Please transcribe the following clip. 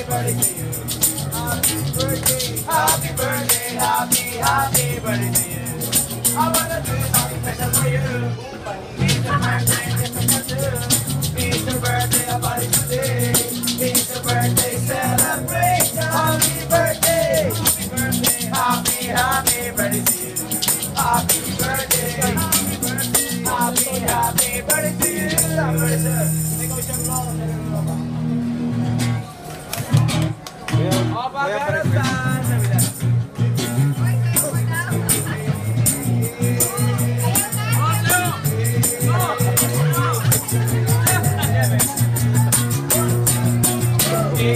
birthday to you. Happy birthday, happy birthday to you. I wanna do something special for you. It's your birthday, special too. It's your birthday, a party today. It's your birthday celebration. Happy birthday, happy birthday to you. Happy birthday, happy birthday to you. Happy birthday. It's